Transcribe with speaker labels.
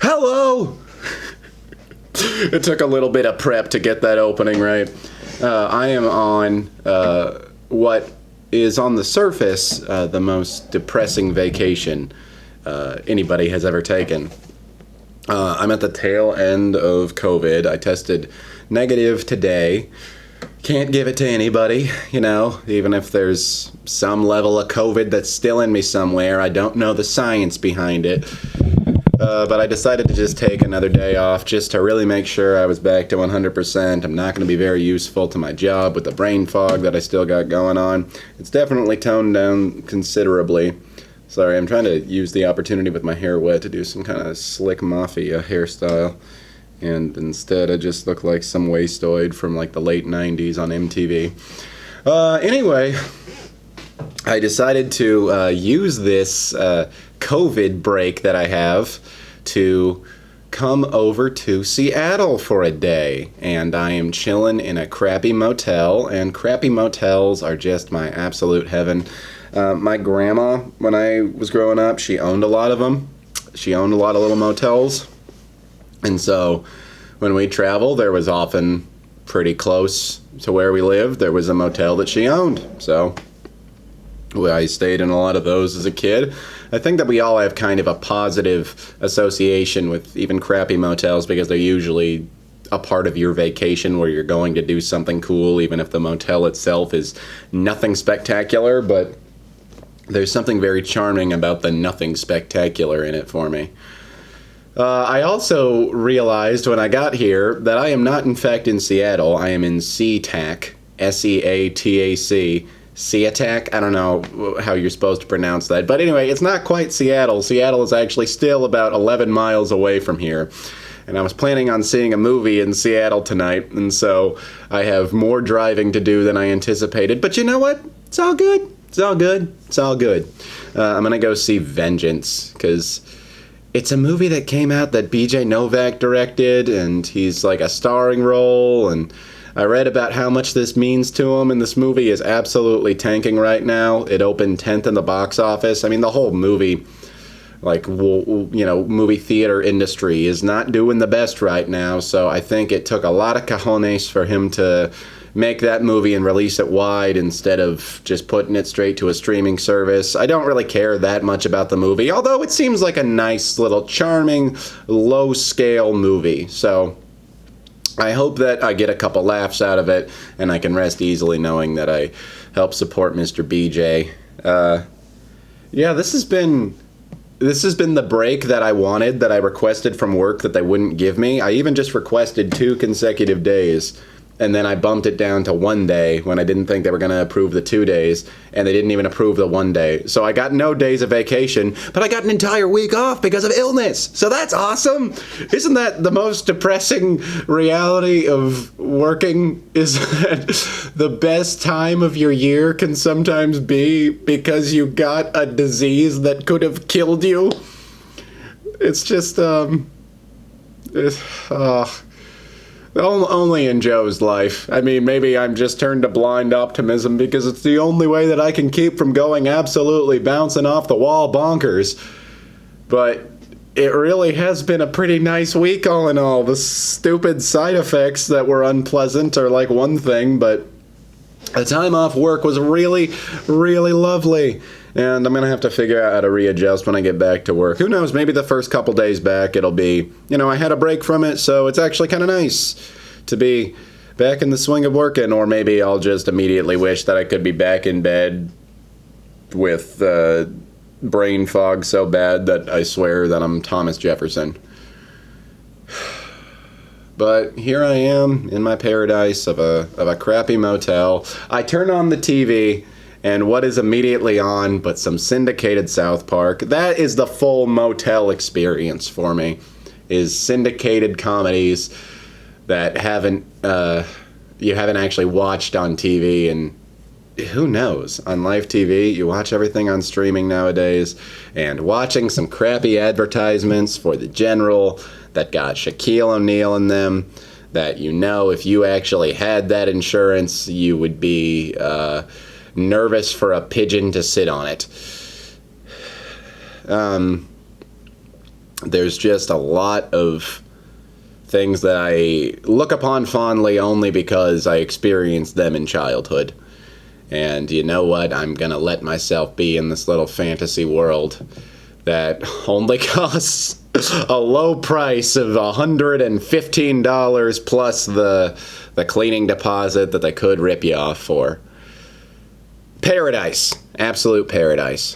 Speaker 1: Hello! It took a little bit of prep to get that opening right. I am on what is on the surface the most depressing vacation anybody has ever taken. I'm at the tail end of COVID. I tested negative today. Can't give it to anybody, even if there's some level of COVID that's still in me somewhere. I don't know the science behind it. But I decided to just take another day off just to really make sure I was back to 100%. I'm not going to be very useful to my job with the brain fog that I still got going on. It's definitely toned down considerably. Sorry, I'm trying to use the opportunity with my hair wet to do some kind of slick mafia hairstyle. And instead I just look like some wastoid from like the late 90s on MTV. Anyway, I decided to use this COVID break that I have to come over to Seattle for a day. And I am chilling in a crappy motel, and crappy motels are just my absolute heaven. My grandma, when I was growing up, she owned a lot of them. She owned a lot of little motels. And so when we travel, there was often pretty close to where we lived, there was a motel that she owned. So I stayed in a lot of those as a kid. I think that we all have kind of a positive association with even crappy motels because they're usually a part of your vacation where you're going to do something cool, even if the motel itself is nothing spectacular. But there's something very charming about the nothing spectacular in it for me. I also realized when I got here that I am not, in fact, in Seattle. I am in SeaTac, SeATAC. SeaTac? I don't know how you're supposed to pronounce that. But anyway, it's not quite Seattle. Seattle is actually still about 11 miles away from here. And I was planning on seeing a movie in Seattle tonight, and so I have more driving to do than I anticipated. But you know what? It's all good. It's all good. It's all good. I'm going to go see Vengeance, because it's a movie that came out that B.J. Novak directed, and he's like a starring role, and I read about how much this means to him, and this movie is absolutely tanking right now. It opened 10th in the box office. I mean, the whole movie, movie theater industry is not doing the best right now, so I think it took a lot of cojones for him to make that movie and release it wide instead of just putting it straight to a streaming service. I don't really care that much about the movie, although it seems like a nice little charming, low-scale movie. So I hope that I get a couple laughs out of it, and I can rest easily knowing that I help support Mr. BJ. This has been the break that I wanted, that I requested from work that they wouldn't give me. I even just requested 2 consecutive days, and then I bumped it down to 1 day when I didn't think they were going to approve the 2 days, and they didn't even approve the 1 day. So I got no days of vacation, but I got an entire week off because of illness. So that's awesome. Isn't that the most depressing reality of working, is that the best time of your year can sometimes be because you got a disease that could have killed you? It's just, only in Joe's life. I mean, maybe I'm just turned to blind optimism because it's the only way that I can keep from going absolutely bouncing off the wall bonkers. But it really has been a pretty nice week all in all. The stupid side effects that were unpleasant are like one thing, but the time off work was really, really lovely. And I'm going to have to figure out how to readjust when I get back to work. Who knows, maybe the first couple days back it'll be, I had a break from it, so it's actually kind of nice to be back in the swing of working. Or maybe I'll just immediately wish that I could be back in bed with brain fog so bad that I swear that I'm Thomas Jefferson. But here I am in my paradise of a crappy motel. I turn on the TV, and what is immediately on but some syndicated South Park? That is the full motel experience for me, is syndicated comedies that you haven't actually watched on TV. And who knows, on live TV, you watch everything on streaming nowadays, and watching some crappy advertisements for the General that got Shaquille O'Neal in them, that if you actually had that insurance, you would be nervous for a pigeon to sit on it. there's just a lot of things that I look upon fondly only because I experienced them in childhood. And you know what? I'm gonna let myself be in this little fantasy world that only costs a low price of $115 plus the cleaning deposit that they could rip you off for. Paradise. Absolute paradise.